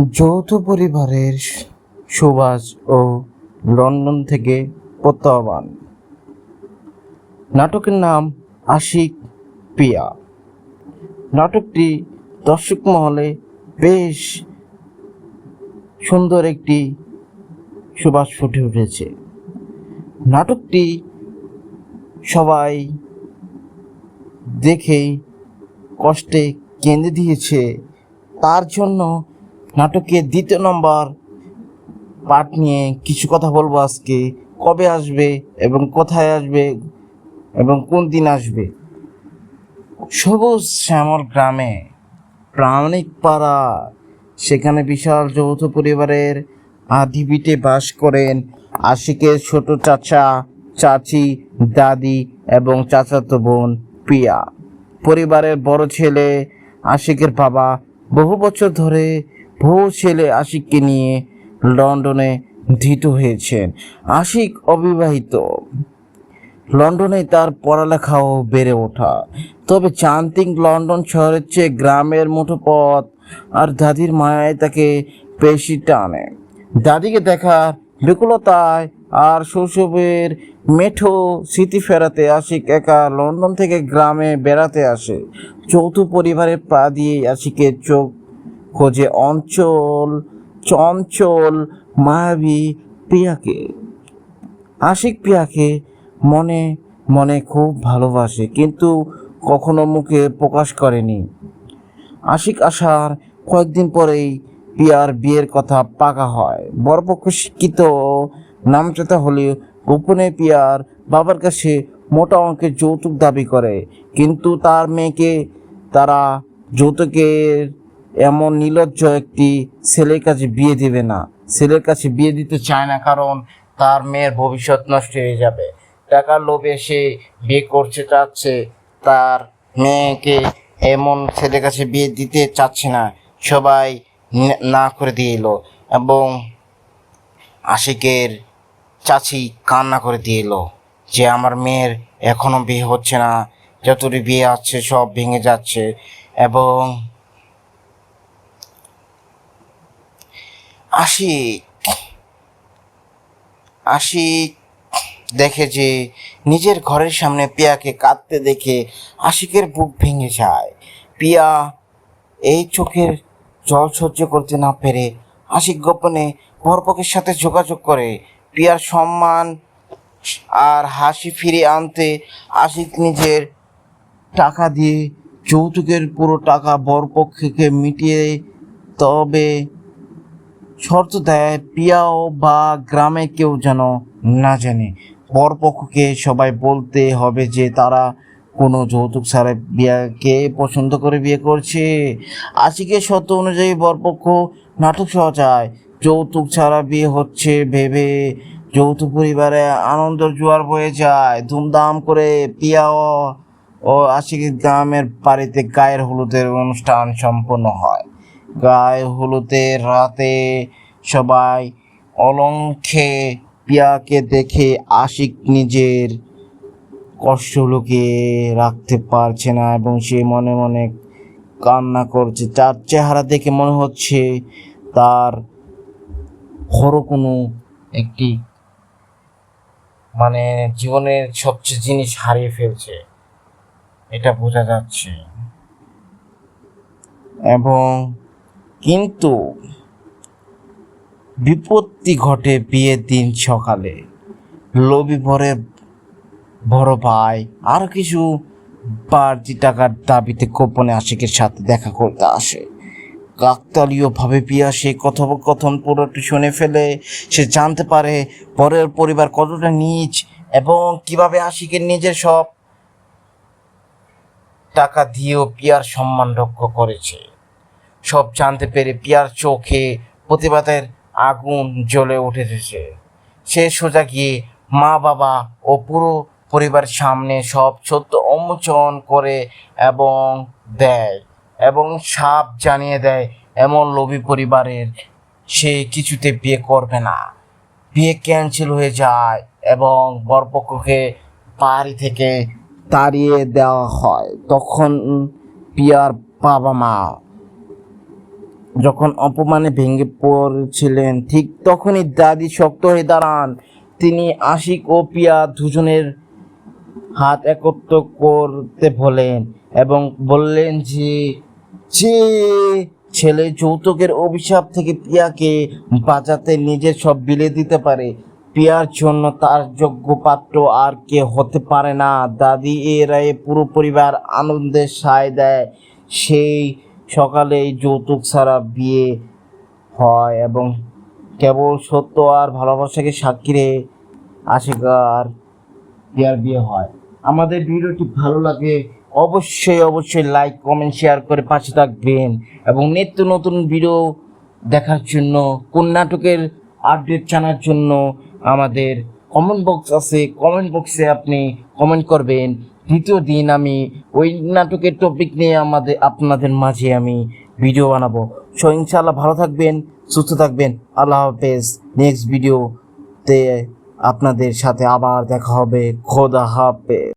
যৌথ পরিবারের সুবাস ও লন্ডন থেকে প্রত্যাহ্বান। নাটকের নাম আশিক পিয়া। নাটকটি দর্শক মহলে বেশ সুন্দর একটি সুবাস ফুটে উঠেছে। নাটকটি সবাই দেখে কষ্টে কেঁদে দিয়েছে। তার জন্য নাটকের দ্বিতীয় নম্বর পার্ট নিয়ে কিছু কথা বলবো আজকে। কবে আসবে এবং কোথায় আসবে এবং কোন দিন আসবে। সবুজ শ্যামল গ্রামে প্রামাণিক পাড়া, সেখানে বিশাল যৌথ পরিবারের আদিবিটে বাস করেন আশিকের ছোট চাচা, চাচি, দাদি এবং চাচাতো বোন পিয়া। পরিবারের বড় ছেলে আশিকের বাবা বহু বছর ধরে বহু ছেলে আশিককে নিয়ে লন্ডনে ধৃত হয়েছেন। আশিক অবিবাহিত। লন্ডনে তার পড়ালেখা ও বেড়ে ওঠা। তবে চান্তিক লন্ডন শহরের চেয়ে গ্রামের মুঠো পথ আর দাদির মায়ায় তাকে বেশি টানে। দাদিকে দেখার বিকলতায় আর শৈশবের মেঠো স্মৃতি ফেরাতে আশিক একা লন্ডন থেকে গ্রামে বেড়াতে আসে। যৌথ পরিবারের পা দিয়ে আশিকের চোখ খোঁজে চঞ্চল মায়াবী প্রিয়াকে। আশিক প্রিয়াকে মনে মনে খুব ভালোবাসে, কিন্তু কখনো মুখে প্রকাশ করেনি। আশিক আসার কয়েকদিন পরেই পিয়ার বিয়ের কথা পাকা হয়। বরপক্ষ শিক্ষিত নামচাতা হলেও গোপনে পিয়ার বাবার কাছে মোটা অঙ্কের যৌতুক দাবি করে, কিন্তু তার মেয়েকে তারা যৌতুকের এমন নির্লজ্জ একটি ছেলের কাছে বিয়ে দেবে না। ছেলের কাছে বিয়ে দিতে চায় না, কারণ তার মেয়ের ভবিষ্যৎ নষ্ট হয়ে যাবে। টাকার লোভে সে বিয়ে করতে চাচ্ছে, তার মেয়েকে এমন ছেলের কাছে বিয়ে দিতে চাচ্ছে না। সবাই না করে দিল এবং আশিকের চাচি কান্না করে দিল যে আমার মেয়ের এখনো বিয়ে হচ্ছে না, যতটি বিয়ে আছে সব ভেঙে যাচ্ছে। এবং আশিক দেখে যে নিজের ঘরের সামনে পিয়াকে কাঁদতে দেখে আশিকের বুক ভেঙে যায়। পিয়া এই চোখের জল সহ্য করতে না পেরে আশিক গোপনে বরপক্ষের সাথে যোগাযোগ করে পিয়ার সম্মান আর হাসি ফিরে আনতে আশিক নিজের টাকা দিয়ে যৌতুকের পুরো টাকা বরপক্ষকে মিটিয়ে, তবে শর্ত দেয় পিয়াও বা গ্রামে কেউ যেন না জানে। বরপক্ষকে সবাই বলতে হবে যে তারা কোনো যৌতুক ছাড়া বিয়াকে পছন্দ করে বিয়ে করছে। আশিকের শর্ত অনুযায়ী বরপক্ষ নাটক সহ যায়। যৌতুক ছাড়া বিয়ে হচ্ছে ভেবে যৌথ পরিবারে আনন্দের জোয়ার বয়ে যায়। ধুমধাম করে পিয়া ও আশিকের গ্রামের বাড়িতে গায়ের হলুদের অনুষ্ঠান সম্পন্ন হয়। গায়ে হলুদের রাতে সবাই অলঙ্ঘে পিয়াকে দেখে আশিক নিজের কষ্ট লুকিয়ে রাখতে পারছে না এবং সে মনে মনে কান্না করছে। তার চেহারা দেখে মনে হচ্ছে তার বড় কোনো একটি জীবনের সবচেয়ে জিনিস হারিয়ে ফেলছে, এটা বোঝা যাচ্ছে। এবং কিন্তু বিপত্তি ঘটে বিয়ের দিন সকালে। লোভী বড় ভাই আরো কিছু বাড়তি টাকার দাবিতে গোপনে আশিকের সাথে দেখা করতে আসে। কাকতালীয়ভাবে পিয়া সেই কথোপকথন পুরোটি শুনে ফেলে। সে জানতে পারে পরের পরিবার কতটা নীচ এবং কিভাবে আশিকের নিজের সব টাকা দিয়েও পিয়ার সম্মান রক্ষা করেছে। সব জানতে পেরে পিয়ার চোখে প্রতিবাদের আগুন জ্বলে উঠেছে। সে সোজা গিয়ে মা বাবা ও পুরো পরিবারের সামনে সব সত্য উন্মোচন করে এবং সাপ জানিয়ে দেয় এমন লোভী পরিবারের সে কিছুতে বিয়ে করবে না। বিয়ে ক্যান্সেল হয়ে যায় এবং বরপক্ষকে বাড়ি থেকে তাড়িয়ে দেওয়া হয়। তখন পিয়ার বাবা মা যখন অপমানে ভেঙে পড়ছিলেন ঠিক তখনই দাদি শক্ত হয়ে দাঁড়ান। তিনি আশিক ও পিয়া দুজনের হাত একত্র করতে বলেন এবং বললেন যে যে ছেলে যৌতুকের অভিশাপ থেকে পিয়াকে বাঁচাতে নিজের সব বিলিয়ে দিতে পারে, পিয়ার জন্য তার যোগ্য পাত্র আর কে হতে পারে না। দাদি এ রায়ে পুরো পরিবার আনন্দের সায় দেয়। সেই সকালেই যৌতুক ছাড়া বিয়ে হয় এবং কেবল সত্য আর ভালোবাসাকে সাক্ষী রেখে আশিক আর পিয়ার বিয়ে হয়। আমাদের ভিডিওটি ভালো লাগে অবশ্যই লাইক কমেন্ট শেয়ার করে পাশে থাকবেন এবং নিত্য নতুন ভিডিও দেখার জন্য, কোন নাটকের আপডেট জানার জন্য আমাদের কমেন্ট বক্স আছে, কমেন্ট বক্সে আপনি কমেন্ট করবেন। দ্বিতীয় দিন আমি ওই নাটকের টপিক নিয়ে আপনাদের মাঝে আমি ভিডিও বানাবো। সো ইনশাআল্লাহ ভালো থাকবেন, সুস্থ থাকবেন। আল্লাহ হাফেজ। নেক্সট ভিডিওতে আপনাদের সাথে আবার দেখা হবে। খোদা হাফেজ।